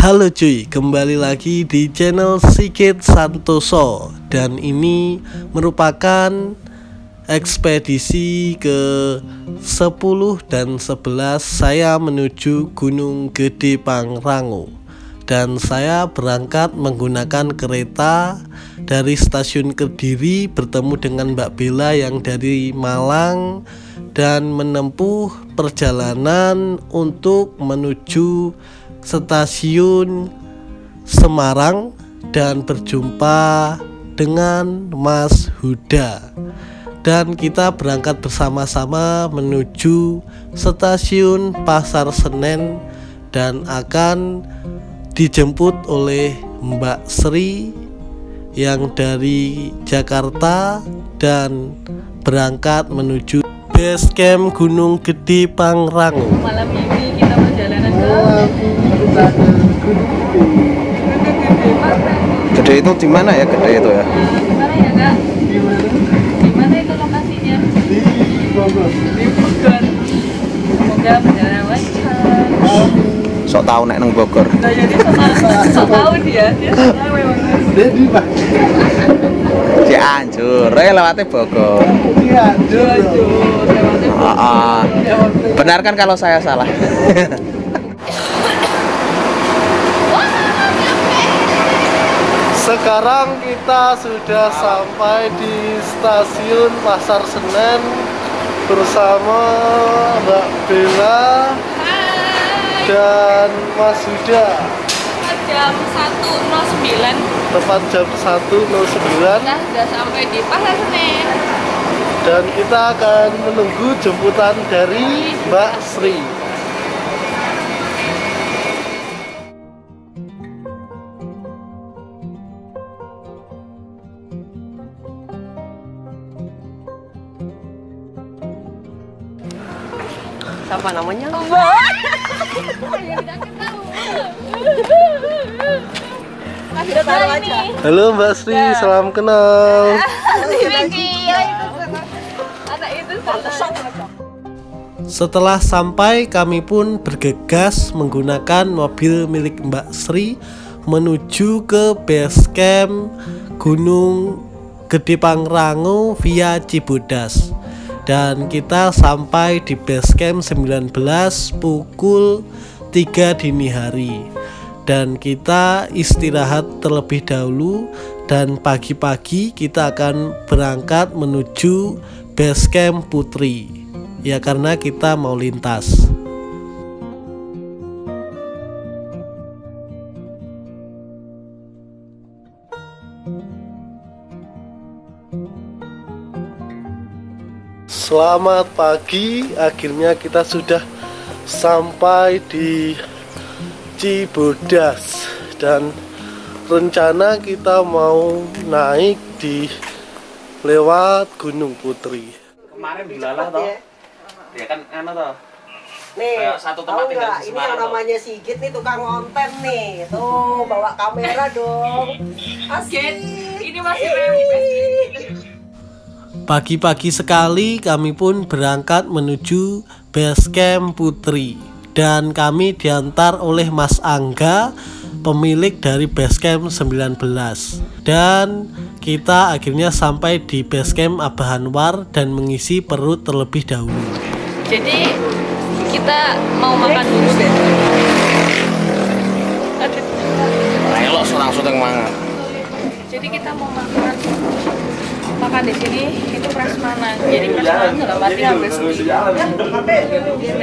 Halo cuy, kembali lagi di channel Sigit Santoso. Dan ini merupakan ekspedisi ke 10 dan 11 saya menuju Gunung Gede Pangrango. Dan saya berangkat menggunakan kereta dari stasiun Kediri, bertemu dengan Mbak Bella yang dari Malang, dan menempuh perjalanan untuk menuju stasiun Semarang dan berjumpa dengan Mas Huda. Dan kita berangkat bersama-sama menuju stasiun Pasar Senen dan akan dijemput oleh Mbak Sri yang dari Jakarta dan berangkat menuju base camp Gunung Gede Pangrango. Malam ini kita perjalanan ke Gede itu di mana ya? Gede itu ya? di mana ya Kak? Di mana itu lokasinya? Di Bogor. Semoga perjalanan lancar. Sok tahu nek nang Bogor. Nah, jadi sok tahu dia sok tahu memang. Cianjur, lewatnya Bogor. Cianjur Benar kan kalau saya salah? Sekarang kita sudah sampai di stasiun Pasar Senen bersama Mbak Bella dan Mas Huda. Jam 1.09 Tepat jam 1.09 kita sudah sampai di Pasar Senen. dan kita akan menunggu jemputan dari Mbak Sri. Siapa namanya? Halo Mbak Sri, salam kenal. Setelah sampai, kami pun bergegas menggunakan mobil milik Mbak Sri menuju ke base camp Gunung Gede Pangrango via Cibodas. Dan kita sampai di base camp 19 pukul 3 dini hari. Dan kita istirahat terlebih dahulu, dan pagi-pagi kita akan berangkat menuju base camp Putri. Ya, karena kita mau lintas. Selamat pagi, akhirnya kita sudah sampai di Cibodas dan rencana kita mau naik di lewat Gunung Putri. Kemarin dilalah toh. Ya kan toh. Nih, Satu tahu tempat tinggal nggak? di Ini Semarang yang namanya Sigit nih, tukang konten nih. Tuh, bawa kamera dong. Asik. Ini masih rempes. Pagi-pagi sekali kami pun berangkat menuju base camp Putri, dan kami diantar oleh Mas Angga, pemilik dari base camp 19. Dan kita akhirnya sampai di base camp Abah Anwar dan mengisi perut terlebih dahulu. Jadi kita mau makan dulu deh. Ayo langsung mangan. Jadi kita mau makan di sini itu prasmanan. Jadi prasmanan dalam arti hampir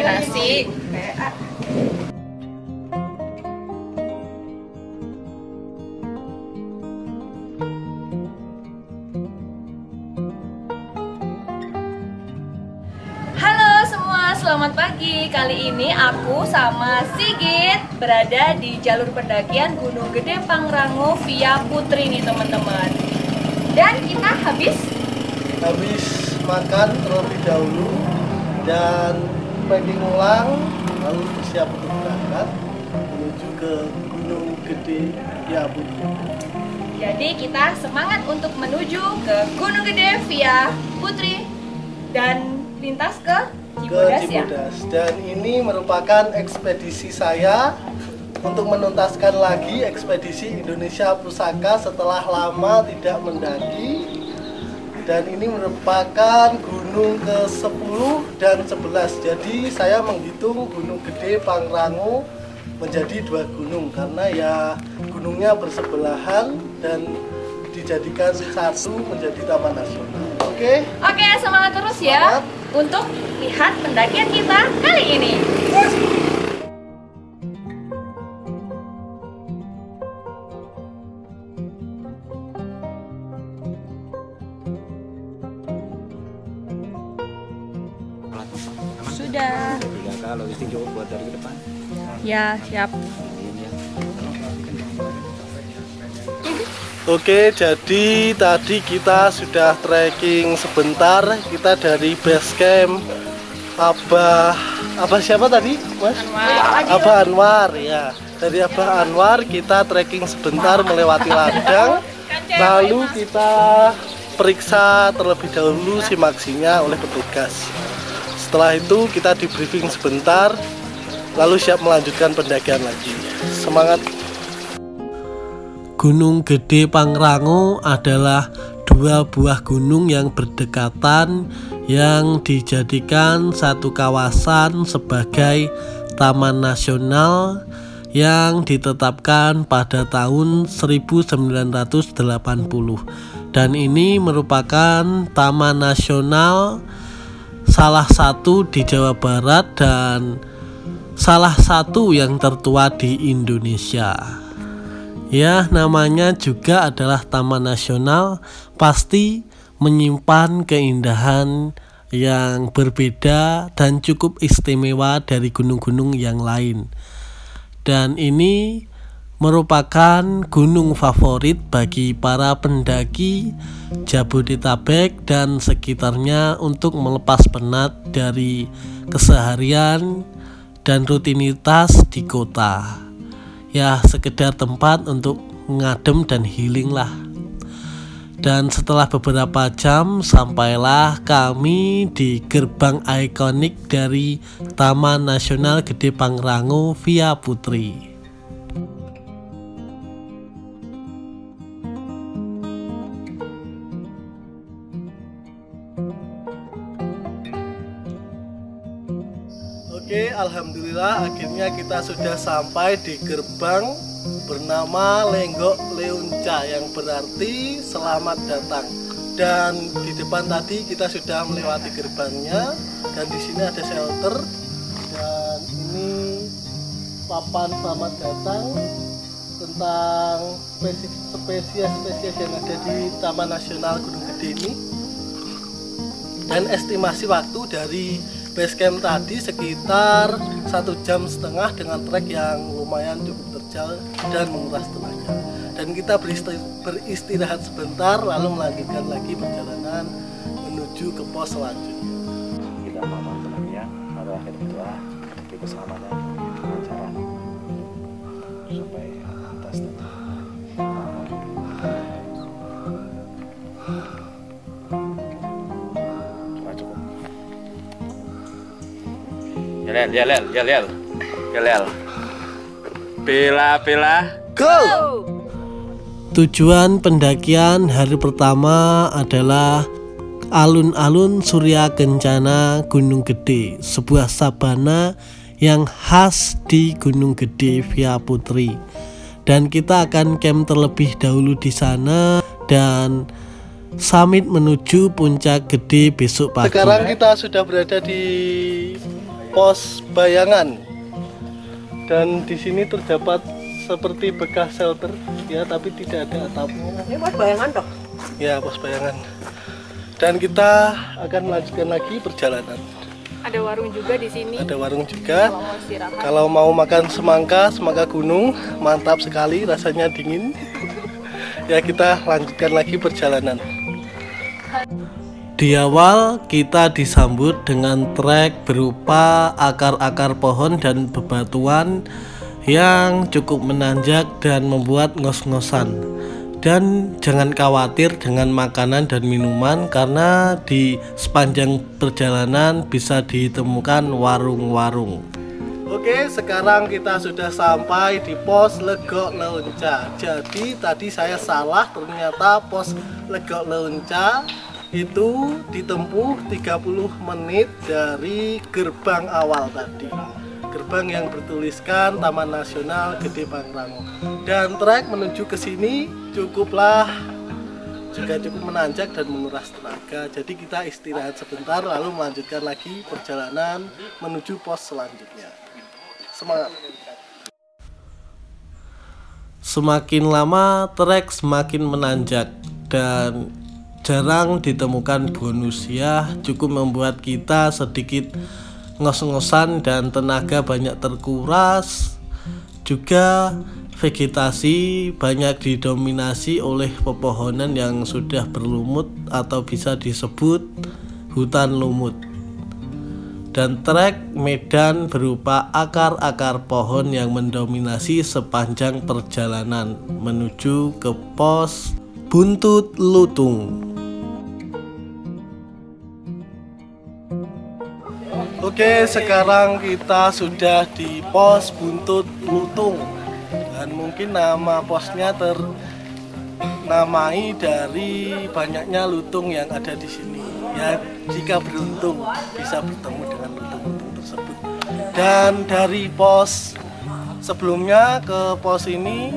nasi. Halo semua, selamat pagi. Kali ini aku sama Sigit berada di jalur pendakian Gunung Gede Pangrango via Putri nih teman-teman. Dan kita habis makan terlebih dahulu dan packing ulang, lalu bersiap untuk berangkat menuju ke Gunung Gede via Putri. Jadi kita semangat untuk menuju ke Gunung Gede via Putri dan lintas ke Cibodas ya. Dan ini merupakan ekspedisi saya untuk menuntaskan lagi ekspedisi Indonesia Pusaka setelah lama tidak mendaki. Dan ini merupakan gunung ke-10 dan 11. Jadi saya menghitung Gunung Gede Pangrango menjadi 2 gunung karena ya gunungnya bersebelahan dan dijadikan satu menjadi taman nasional. Oke? Oke, semangat terus ya untuk lihat pendakian kita kali ini. Sudah. Kalau logistik cukup buat dari ke depan. Ya, siap. Oke, jadi tadi kita sudah trekking sebentar. Kita dari base camp Abah siapa tadi, Mas? Abah Anwar ya. Dari Abah Anwar kita trekking sebentar melewati ladang. Lalu kita periksa terlebih dahulu simaksinya oleh petugas. Setelah itu kita di briefing sebentar, lalu siap melanjutkan pendakian lagi. Semangat! Gunung Gede Pangrango adalah 2 buah gunung yang berdekatan yang dijadikan satu kawasan sebagai taman nasional yang ditetapkan pada tahun 1980. Dan ini merupakan taman nasional salah satu di Jawa Barat dan salah satu yang tertua di Indonesia. Ya, namanya juga adalah Taman Nasional, pasti menyimpan keindahan yang berbeda dan cukup istimewa dari gunung-gunung yang lain. Dan ini merupakan gunung favorit bagi para pendaki Jabodetabek dan sekitarnya untuk melepas penat dari keseharian dan rutinitas di kota. Ya, sekedar tempat untuk ngadem dan healing lah. Dan setelah beberapa jam sampailah kami di gerbang ikonik dari Taman Nasional Gede Pangrango Via Putri. Oke, alhamdulillah akhirnya kita sudah sampai di gerbang bernama Lenggok Leunca yang berarti selamat datang. Dan di depan tadi kita sudah melewati gerbangnya dan di sini ada shelter dan ini papan selamat datang tentang spesies-spesies yang ada di Taman Nasional Gunung Gede ini. Dan estimasi waktu dari base camp tadi sekitar 1,5 jam dengan trek yang lumayan cukup terjal dan menguras tenaga. Dan kita beristirahat sebentar lalu melanjutkan lagi perjalanan menuju ke pos selanjutnya. Kita mau pendakian pada akhir berdoa untuk keselamatan lancaran sampai atas nanti. Yel. Pila. Go! Tujuan pendakian hari pertama adalah alun-alun Surya Kencana Gunung Gede, sebuah sabana yang khas di Gunung Gede Via Putri. Dan kita akan camp terlebih dahulu di sana dan summit menuju Puncak Gede besok pagi. Sekarang kita sudah berada di pos bayangan dan di sini terdapat seperti bekas shelter ya, tapi tidak ada atapnya. Ini pos bayangan toh? Ya, pos bayangan. Dan kita akan melanjutkan lagi perjalanan. Ada warung juga di sini. Ada warung juga. Kalau mau istirahat. Kalau mau makan semangka gunung, mantap sekali, rasanya dingin. Ya, kita lanjutkan lagi perjalanan. Di awal kita disambut dengan trek berupa akar-akar pohon dan bebatuan yang cukup menanjak dan membuat ngos-ngosan. Dan jangan khawatir dengan makanan dan minuman karena di sepanjang perjalanan bisa ditemukan warung-warung. Oke, sekarang kita sudah sampai di pos Legok Leunca. Jadi tadi saya salah, ternyata pos Legok Leunca itu ditempuh 30 menit dari gerbang awal tadi. Gerbang yang bertuliskan Taman Nasional Gede Pangrango. Dan trek menuju ke sini juga cukup menanjak dan menguras tenaga. Jadi kita istirahat sebentar lalu melanjutkan lagi perjalanan menuju pos selanjutnya. Semangat. Semakin lama trek semakin menanjak dan jarang ditemukan bonus ya, cukup membuat kita sedikit ngos-ngosan dan tenaga banyak terkuras. Juga vegetasi banyak didominasi oleh pepohonan yang sudah berlumut atau bisa disebut hutan lumut. Dan trek medan berupa akar-akar pohon yang mendominasi sepanjang perjalanan menuju ke pos Buntut Lutung. Oke, sekarang kita sudah di pos Buntut Lutung. Dan mungkin nama posnya ternamai dari banyaknya lutung yang ada di sini. Ya, jika beruntung bisa bertemu dengan lutung-lutung tersebut. Dan dari pos sebelumnya ke pos ini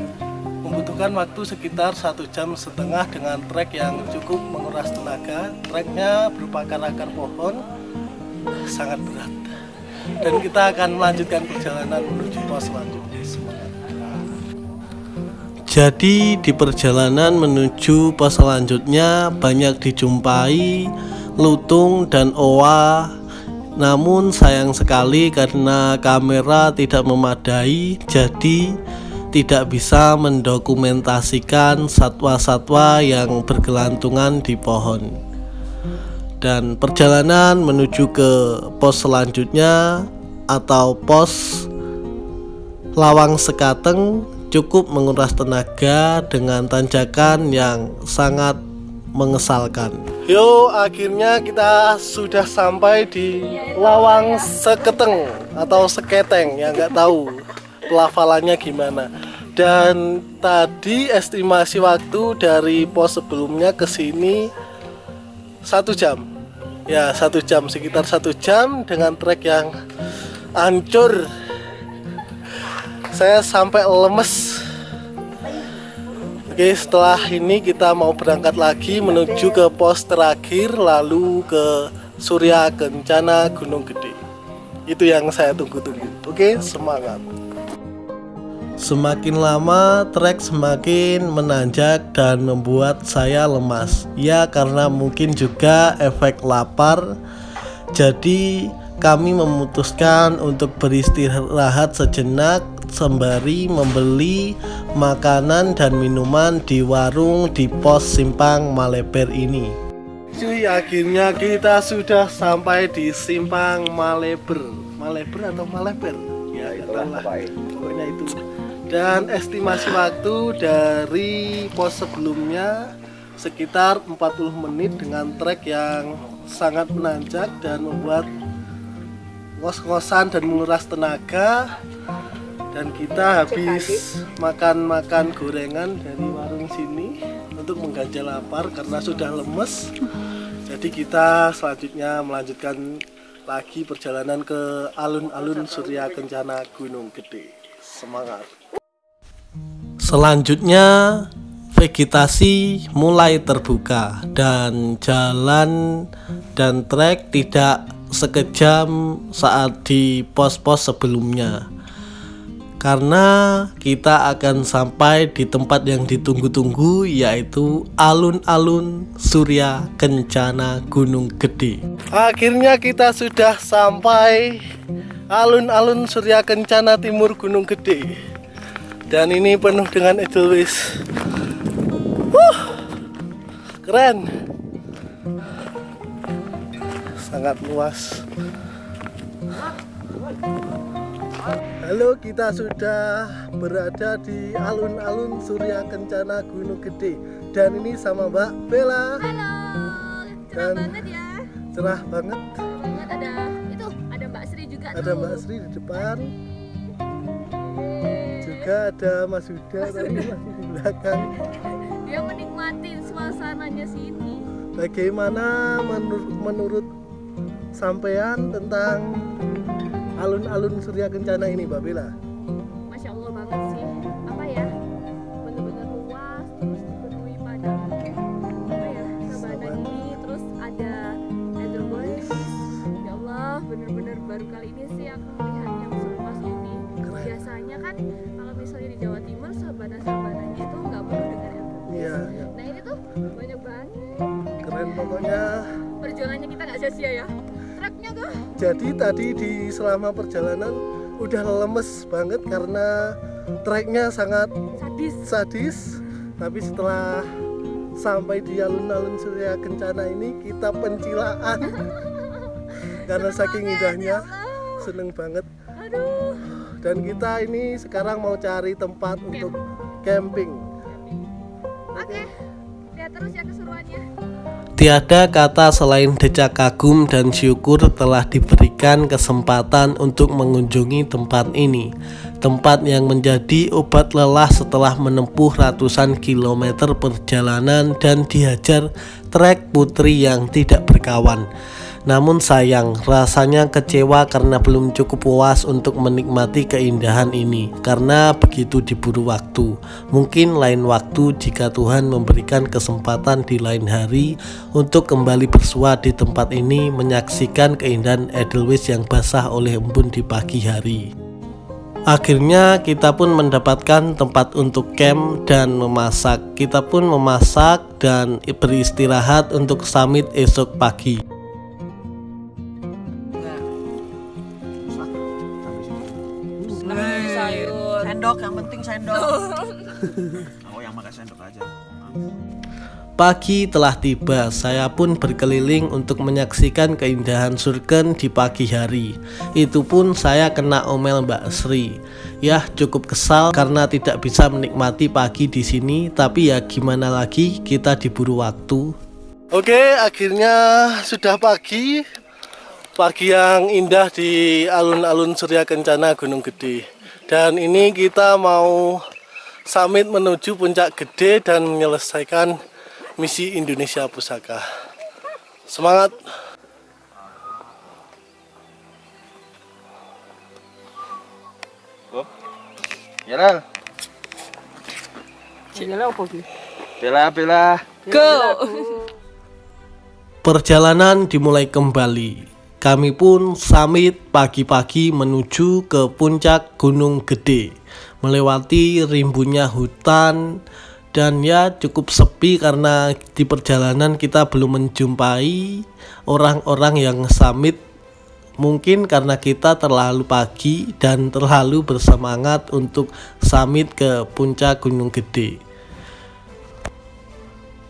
membutuhkan waktu sekitar 1,5 jam dengan trek yang cukup menguras tenaga. Treknya berupa akar-akar pohon, sangat berat. Dan kita akan melanjutkan perjalanan menuju pos selanjutnya. Jadi di perjalanan menuju pos selanjutnya banyak dijumpai lutung dan owa. Namun sayang sekali karena kamera tidak memadai, jadi tidak bisa mendokumentasikan satwa-satwa yang bergelantungan di pohon. Dan perjalanan menuju ke pos selanjutnya atau pos Lawang Sekateng cukup menguras tenaga dengan tanjakan yang sangat mengesalkan. Yo, akhirnya kita sudah sampai di Lawang Seketeng atau Seketeng, ya nggak tahu pelafalannya gimana. Dan tadi estimasi waktu dari pos sebelumnya ke sini 1 jam. Ya, 1 jam, sekitar 1 jam dengan trek yang hancur. Saya sampai lemes. Oke, setelah ini kita mau berangkat lagi menuju ke pos terakhir, lalu ke Surya Kencana Gunung Gede. Itu yang saya tunggu-tunggu. Oke, semangat. Semakin lama trek semakin menanjak dan membuat saya lemas. Ya, karena mungkin juga efek lapar. Jadi kami memutuskan untuk beristirahat sejenak sembari membeli makanan dan minuman di warung di pos Simpang Maleber ini. Cuy, akhirnya kita sudah sampai di Simpang Maleber. Maleber atau Maleber? Ya, itulah. Pokoknya itu. Dan estimasi waktu dari pos sebelumnya sekitar 40 menit dengan trek yang sangat menanjak dan membuat ngos-ngosan dan menguras tenaga. Dan kita habis makan gorengan dari warung sini untuk mengganjal lapar karena sudah lemes. Jadi kita selanjutnya melanjutkan lagi perjalanan ke alun-alun Surya Kencana Gunung Gede. Semangat. Selanjutnya vegetasi mulai terbuka dan jalan dan trek tidak sekejam saat di pos-pos sebelumnya. Karena kita akan sampai di tempat yang ditunggu-tunggu, yaitu alun-alun Surya Kencana Gunung Gede. Akhirnya kita sudah sampai alun-alun Surya Kencana Timur Gunung Gede. Dan ini penuh dengan edelweiss. Keren. Sangat luas. Halo, kita sudah berada di alun-alun Surya Kencana Gunung Gede. Dan ini sama Mbak Bella. Halo, cerah banget ya. Cerah banget. Ada itu, ada Mbak Sri juga Ada tuh. Mbak Sri di depan. Juga ada Mas Huda tadi masih di belakang. Dia menikmati suasananya sini. Bagaimana menurut sampean tentang alun-alun Surya Kencana ini, Mbak Bella? Masya Allah banget sih. Apa ya? Bener-bener luas, terus dipenuhi pada apa ya? Sabana ini, terus ada Edelweiss. Ya Allah, bener-bener baru kali ini sih aku melihat yang seluas ini. Biasanya kan kalau misalnya di Jawa Timur sabana-sabananya itu nggak penuh dengan Edelweiss. Iya, Nah ini tuh banyak banget. keren pokoknya. Perjuangannya kita nggak sia-sia ya. Truknya tuh. Jadi tadi selama perjalanan udah lemes banget karena treknya sangat sadis. Tapi setelah sampai di alun-alun Surya Kencana ini kita pencilaan karena saking indahnya, seneng banget. Aduh. Dan kita ini sekarang mau cari tempat untuk camping. Oke. Lihat terus ya keseruannya. Tiada kata selain decak kagum dan syukur telah diberikan kesempatan untuk mengunjungi tempat ini. Tempat yang menjadi obat lelah setelah menempuh ratusan kilometer perjalanan dan dihajar trek putri yang tidak berkawan. Namun sayang, rasanya kecewa karena belum cukup puas untuk menikmati keindahan ini karena begitu diburu waktu. Mungkin lain waktu jika Tuhan memberikan kesempatan di lain hari untuk kembali bersua di tempat ini menyaksikan keindahan Edelweiss yang basah oleh embun di pagi hari. Akhirnya kita pun mendapatkan tempat untuk camp dan memasak. Kita pun memasak dan beristirahat untuk summit esok pagi. Sayur. Sendok, yang penting sendok. Oh, yang makan sendok aja. Pagi telah tiba, saya pun berkeliling untuk menyaksikan keindahan Surken di pagi hari. Itu pun saya kena omel Mbak Sri. Ya cukup kesal karena tidak bisa menikmati pagi di sini, tapi ya gimana lagi, kita diburu waktu. Oke, akhirnya sudah pagi. Pagi yang indah di alun-alun Surya Kencana Gunung Gede. Dan ini kita mau summit menuju Puncak Gede dan menyelesaikan misi Indonesia Pusaka. Semangat. Jalan. Sinyalnya apa sih? Bella. Go. Perjalanan dimulai kembali. Kami pun summit pagi-pagi menuju ke puncak Gunung Gede, melewati rimbunnya hutan, dan ya cukup sepi karena di perjalanan kita belum menjumpai orang-orang yang summit. Mungkin karena kita terlalu pagi dan terlalu bersemangat untuk summit ke puncak Gunung Gede.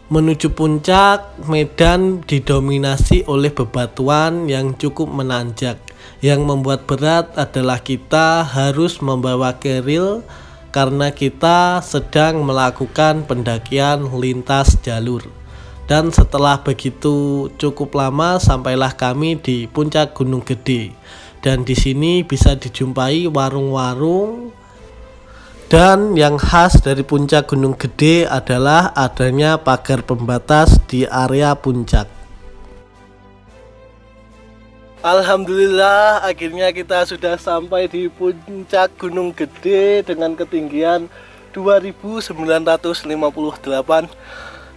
Menuju puncak, medan didominasi oleh bebatuan yang cukup menanjak. Yang membuat berat adalah kita harus membawa keril karena kita sedang melakukan pendakian lintas jalur. Dan setelah begitu cukup lama sampailah kami di puncak Gunung Gede. Dan di sini bisa dijumpai warung-warung. Dan yang khas dari puncak Gunung Gede adalah adanya pagar pembatas di area puncak. Alhamdulillah akhirnya kita sudah sampai di puncak Gunung Gede dengan ketinggian 2958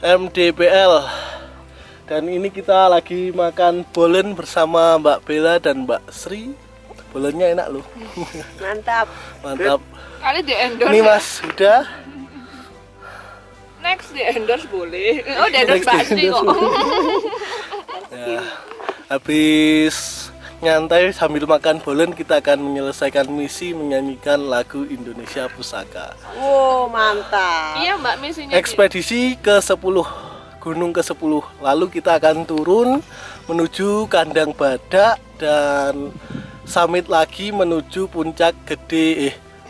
mdpl. Dan ini kita lagi makan bolen bersama Mbak Bella dan Mbak Sri. Bolennya enak loh. Mantap. Mantap. Kali di endorse. Ini Mas Huda. Next di endorse boleh. Oh, di endorse Next di pasti kok. Ya, habis nyantai sambil makan bolen kita akan menyelesaikan misi menyanyikan lagu Indonesia Pusaka. Wow, mantap. Iya, Mbak, misinya. Ekspedisi ke-10, gunung ke-10. Lalu kita akan turun menuju Kandang Badak dan summit lagi menuju Puncak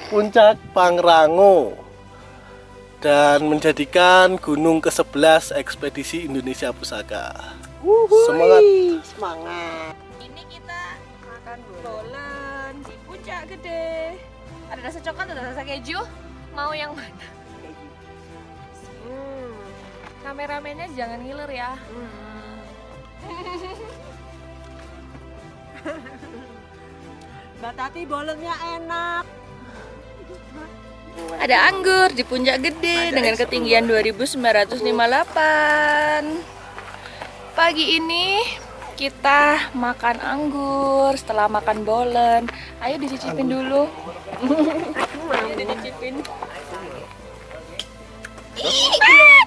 Puncak Pangrango dan menjadikan gunung ke-11 ekspedisi Indonesia Pusaka. Wuhui, Semangat. semangat. Ini kita makan makan bolen di Puncak Gede. Ada rasa coklat, ada rasa keju. Mau yang mana? Kameramennya jangan ngiler ya. Mbak Tati bolennya enak. Ada anggur di Puncak Gede dengan ketinggian 2958. Pagi ini kita makan anggur setelah makan bolen. Ayo dicicipin dulu. Ayo dicicipin.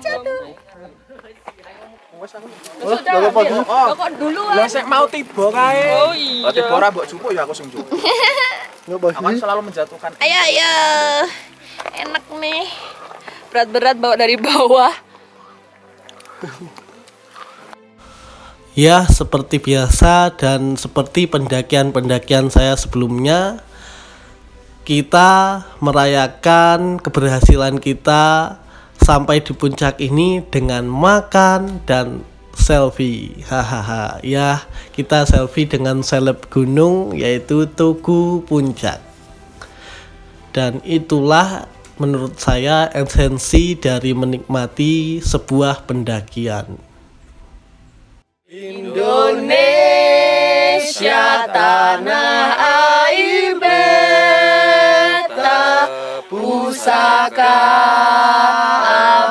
Jatuh. Sudah, kok dulu Lah sik mau tiba kae. Oh iya. Tiba ora mbok jupuk ya aku sing jupuk. Aku selalu menjatuhkan. Ayo, ayo. Enak nih. Berat-berat bawa dari bawah. Ya, seperti biasa dan seperti pendakian-pendakian saya sebelumnya, kita merayakan keberhasilan kita sampai di puncak ini dengan makan dan selfie. Hahaha. Ya, kita selfie dengan seleb gunung yaitu Tugu Puncak. Dan itulah menurut saya esensi dari menikmati sebuah pendakian. Indonesia tanah air beta pusaka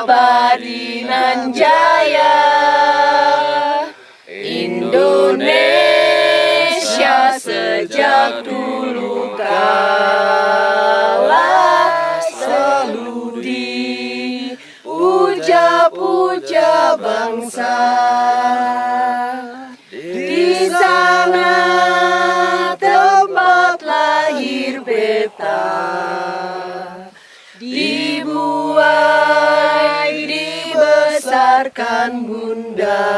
abadi nan jaya. Indonesia sejak dulu kala selalu dipuja-puja bangsa. Di sana tempat lahir beta, dibuai dibesarkan bunda,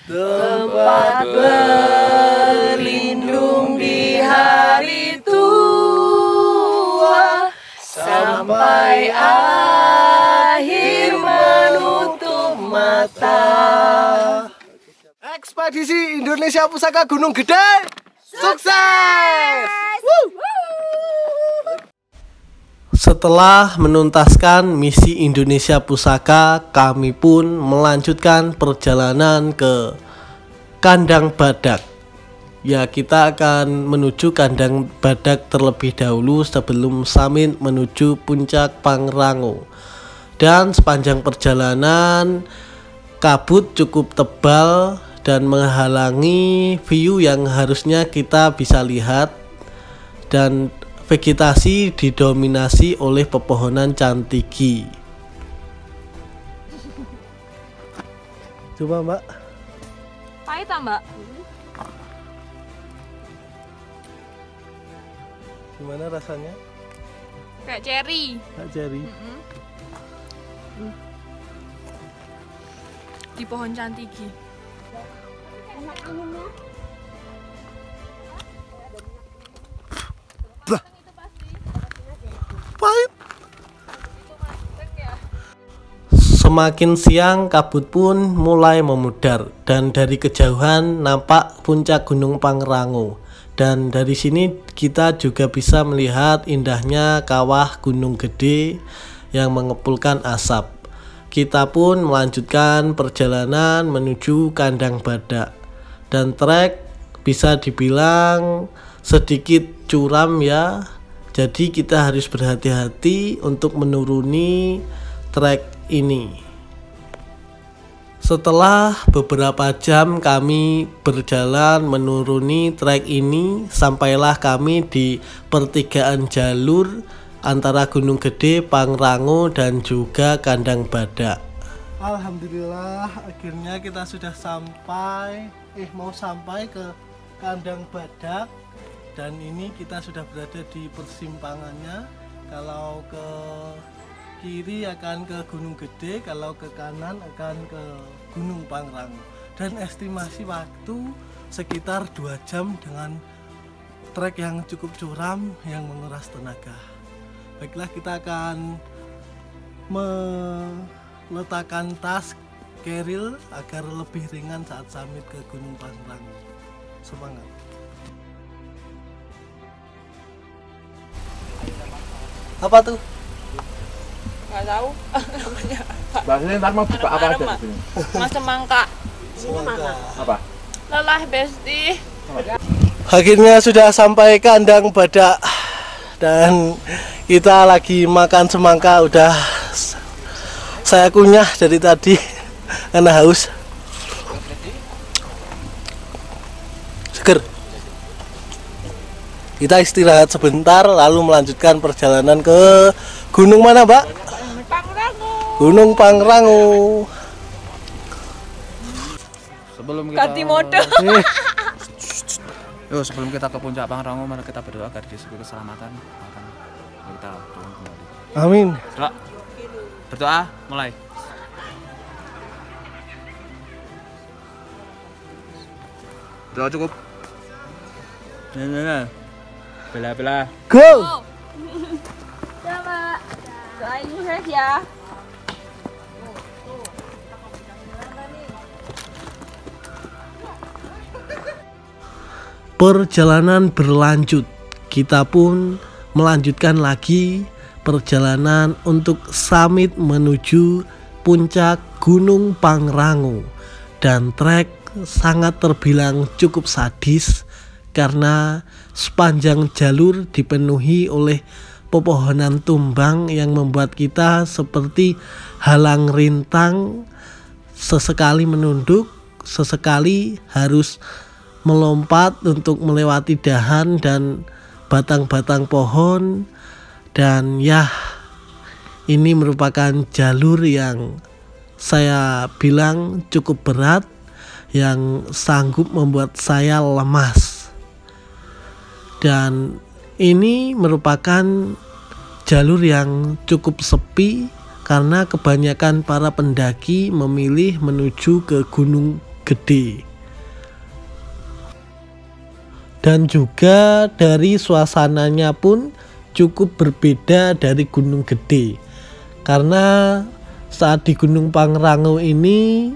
tempat berlindung di hari tua sampai akhir menutup mata. Ekspedisi Indonesia Pusaka Gunung Gede sukses! Setelah menuntaskan misi Indonesia Pusaka, kami pun melanjutkan perjalanan ke Kandang Badak. Ya, kita akan menuju Kandang Badak terlebih dahulu sebelum summit menuju Puncak Pangrango. Dan sepanjang perjalanan kabut cukup tebal dan menghalangi view yang harusnya kita bisa lihat, dan vegetasi didominasi oleh pepohonan cantigi. Coba Mbak. Pahit Mbak. Gimana rasanya? Kayak cherry. Kak Jerry. Di pohon cantigi. Pahit. Semakin siang kabut pun mulai memudar dan dari kejauhan nampak puncak Gunung Pangrango. Dan dari sini kita juga bisa melihat indahnya kawah Gunung Gede yang mengepulkan asap. Kita pun melanjutkan perjalanan menuju Kandang Badak. Dan trek bisa dibilang sedikit curam ya. Jadi kita harus berhati-hati untuk menuruni trek ini. Setelah beberapa jam kami berjalan menuruni trek ini, sampailah kami di pertigaan jalur antara Gunung Gede, Pangrango, dan juga Kandang Badak. Alhamdulillah, akhirnya kita sudah mau sampai ke Kandang Badak. Dan ini kita sudah berada di persimpangannya. Kalau ke kiri akan ke Gunung Gede, kalau ke kanan akan ke Gunung Pangrango. Dan estimasi waktu sekitar 2 jam dengan trek yang cukup curam yang menguras tenaga. Baiklah, kita akan meletakkan tas keril agar lebih ringan saat summit ke Gunung Pangrango. Semangat! Apa tuh? Nggak tahu namanya apa. Bahasanya ntar mau buka apa aja Arem-arem, di sini? Mas Semangka. Apa? Lelah Besti. Akhirnya sudah sampai kandang badak dan kita lagi makan semangka. Udah saya kunyah dari tadi karena haus. Seger. Kita istirahat sebentar lalu melanjutkan perjalanan ke gunung mana, Mbak? Pangrango. Gunung Pangrango. Sebelum kita Ganti mode. sebelum kita ke puncak Pangrango, mari kita berdoa agar diberi keselamatan. Akan kita turun kembali. Amin. Berdoa, mulai. Doa cukup. Nah. Bela. Go. Coba doain sukses ya. Perjalanan berlanjut. Kita pun melanjutkan lagi perjalanan untuk summit menuju puncak Gunung Pangrango. Dan trek sangat terbilang cukup sadis karena sepanjang jalur dipenuhi oleh pepohonan tumbang yang membuat kita seperti halang rintang, sesekali menunduk, sesekali harus melompat untuk melewati dahan dan batang-batang pohon. Dan ya, ini merupakan jalur yang saya bilang cukup berat, yang sanggup membuat saya lemas. Dan ini merupakan jalur yang cukup sepi karena kebanyakan para pendaki memilih menuju ke Gunung Gede. Dan juga dari suasananya pun cukup berbeda dari Gunung Gede. Karena saat di Gunung Pangrango ini,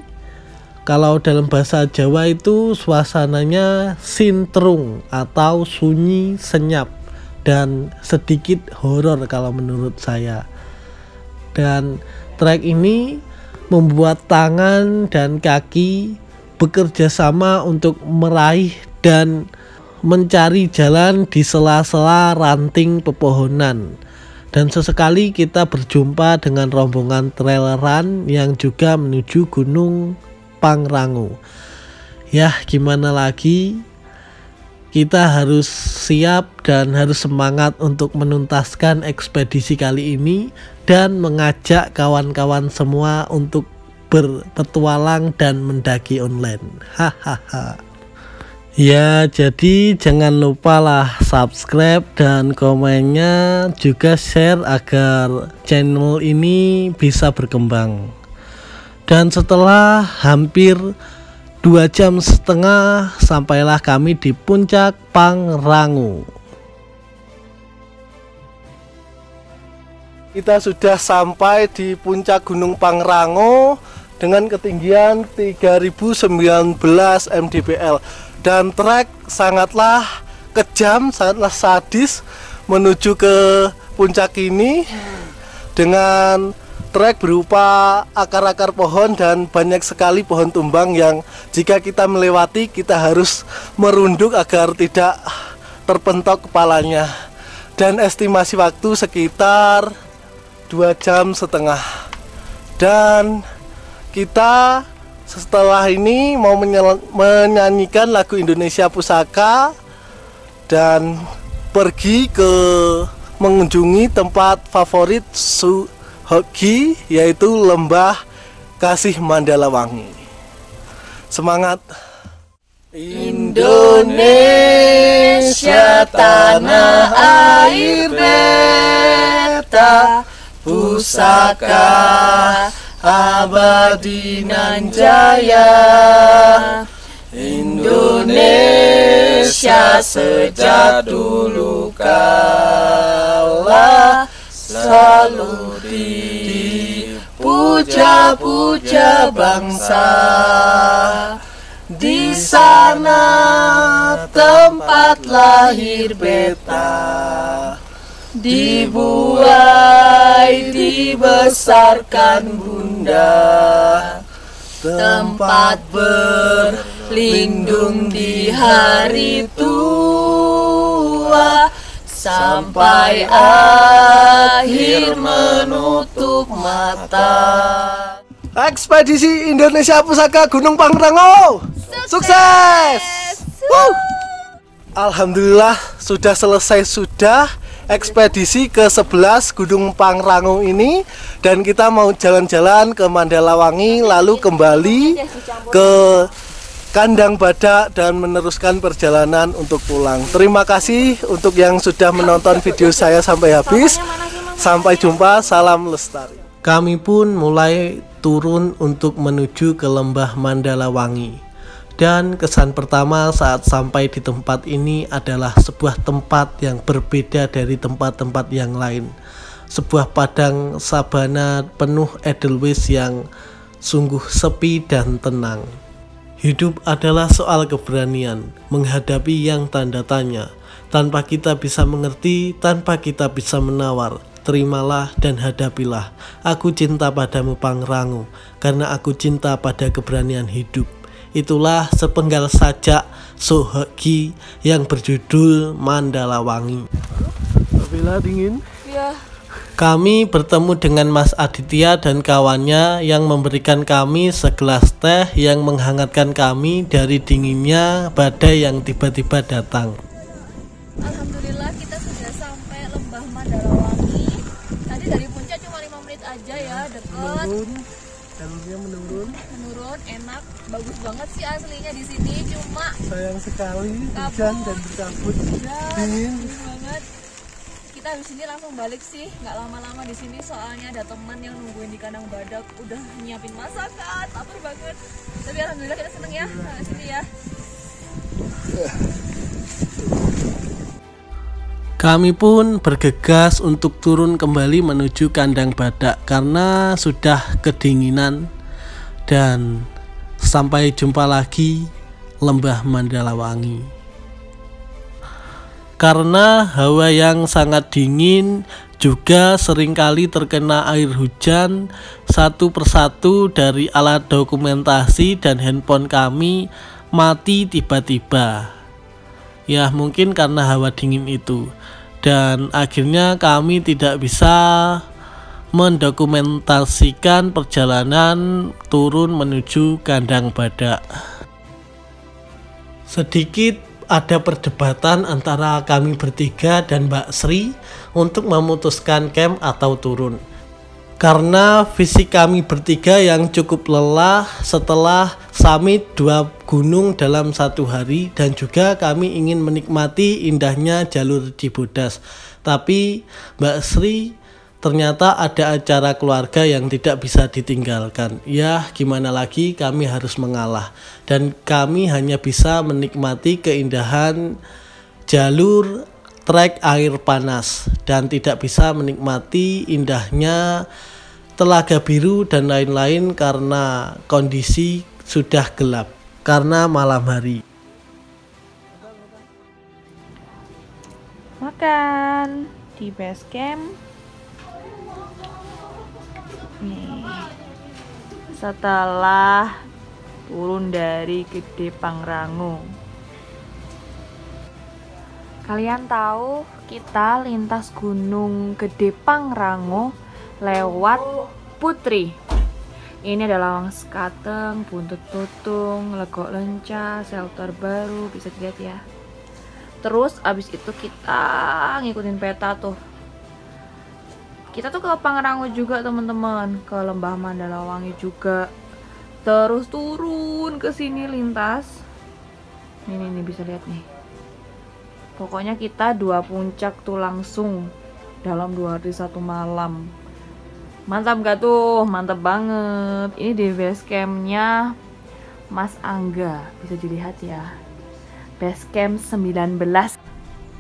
kalau dalam bahasa Jawa itu suasananya sintrung atau sunyi senyap dan sedikit horor kalau menurut saya. Dan trek ini membuat tangan dan kaki bekerja sama untuk meraih dan mencari jalan di sela-sela ranting pepohonan. Dan sesekali kita berjumpa dengan rombongan traileran yang juga menuju Gunung Pangrango. Ya, gimana lagi, kita harus siap dan harus semangat untuk menuntaskan ekspedisi kali ini dan mengajak kawan-kawan semua untuk berpetualang dan mendaki online. Hahaha. Ya, jadi jangan lupa lah subscribe dan komennya, juga share agar channel ini bisa berkembang. Dan setelah hampir 2,5 jam sampailah kami di puncak Pangrango. Kita sudah sampai di puncak Gunung Pangrango dengan ketinggian 3019 mdpl. Dan trek sangatlah kejam, sangatlah sadis menuju ke puncak ini dengan trek berupa akar-akar pohon dan banyak sekali pohon tumbang yang jika kita melewati kita harus merunduk agar tidak terpentok kepalanya. Dan estimasi waktu sekitar 2,5 jam. Dan kita setelah ini mau menyanyikan lagu Indonesia Pusaka dan pergi ke mengunjungi tempat favorit Suhoki, yaitu Lembah Kasih Mandalawangi. Semangat! Indonesia tanah air beta, pusaka abadi nan jaya. Indonesia sejak dulu kala selalu dipuja-puja bangsa. Di sana tempat lahir beta, Dibuai dibesarkan bunda, tempat berlindung di hari tua, sampai akhir menutup mata. Ekspedisi Indonesia Pusaka Gunung Pangrango sukses! Alhamdulillah sudah selesai ekspedisi ke-11 Gunung Pangrango ini, dan kita mau jalan-jalan ke Mandalawangi lalu kembali ke Kandang Badak dan meneruskan perjalanan untuk pulang. Terima kasih untuk yang sudah menonton video saya sampai habis. Sampai jumpa, salam lestari. Kami pun mulai turun untuk menuju ke lembah Mandalawangi. Dan kesan pertama saat sampai di tempat ini adalah sebuah tempat yang berbeda dari tempat-tempat yang lain. Sebuah padang sabana penuh edelweiss yang sungguh sepi dan tenang. Hidup adalah soal keberanian, menghadapi yang tanda tanya. Tanpa kita bisa mengerti, tanpa kita bisa menawar. Terimalah dan hadapilah. Aku cinta padamu Pangrango, karena aku cinta pada keberanian hidup. Itulah sepenggal sajak Sohoki yang berjudul Mandalawangi. Bila dingin? Ya. Kami bertemu dengan Mas Aditya dan kawannya yang memberikan kami segelas teh yang menghangatkan kami dari dinginnya badai yang tiba-tiba datang. Alhamdulillah kita sudah sampai lembah Mandalawangi. Tadi dari puncak cuma 5 menit aja ya, deket. Jalurnya menurun, enak, bagus banget sih aslinya di sini. Cuma sayang sekali hujan dan berkabut, dingin banget. Kita habis ini langsung balik sih, nggak lama-lama di sini soalnya ada teman yang nungguin di kandang badak, udah nyiapin masakan, lapar banget. Tapi alhamdulillah kita seneng ya di sini ya. Kami pun bergegas untuk turun kembali menuju kandang badak karena sudah kedinginan, dan sampai jumpa lagi lembah Mandalawangi. Karena hawa yang sangat dingin, juga seringkali terkena air hujan, satu persatu dari alat dokumentasi dan handphone kami mati tiba-tiba. Ya mungkin karena hawa dingin itu. Dan akhirnya kami tidak bisa mendokumentasikan perjalanan turun menuju kandang badak. Sedikit ada perdebatan antara kami bertiga dan Mbak Sri untuk memutuskan camp atau turun. Karena fisik kami bertiga yang cukup lelah setelah summit 2 gunung dalam 1 hari, dan juga kami ingin menikmati indahnya jalur Cibodas. Tapi Mbak Sri ternyata ada acara keluarga yang tidak bisa ditinggalkan. Ya gimana lagi, kami harus mengalah. Dan kami hanya bisa menikmati keindahan jalur trek air panas dan tidak bisa menikmati indahnya Telaga Biru dan lain-lain karena kondisi sudah gelap karena malam hari. Makan di base camp. Nih, setelah turun dari Gede Pangrango. Kalian tahu kita lintas Gunung Gede Pangrango lewat Putri. Ini ada Lawang Sekateng, Buntut Tutung, Legok Lenca, shelter baru, bisa dilihat ya. Terus abis itu kita ngikutin peta tuh. Kita tuh ke Pangrango juga teman-teman, ke Lembah Mandalawangi juga. Terus turun ke sini lintas. Ini bisa lihat nih. Pokoknya kita 2 puncak tuh langsung dalam 2 hari 1 malam. Mantap gak tuh? Mantap banget. Ini di base campnya Mas Angga, bisa dilihat ya. Base camp 19.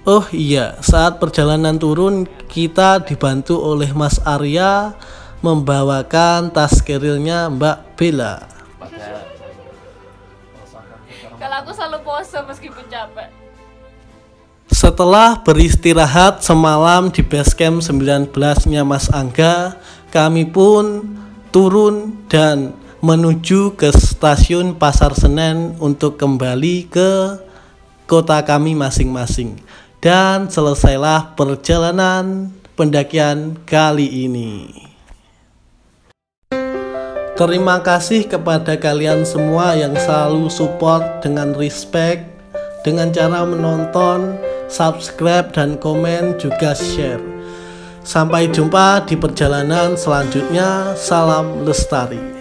Oh iya, saat perjalanan turun kita dibantu oleh Mas Arya membawakan tas kerilnya Mbak Bella. Kalau aku selalu pose meskipun capek. Setelah beristirahat semalam di basecamp 19-nya Mas Angga, kami pun turun dan menuju ke stasiun Pasar Senen untuk kembali ke kota kami masing-masing. Dan selesailah perjalanan pendakian kali ini. Terima kasih kepada kalian semua yang selalu support dengan respect, dengan cara menonton, subscribe, dan komen, juga share. Sampai jumpa di perjalanan selanjutnya. Salam lestari.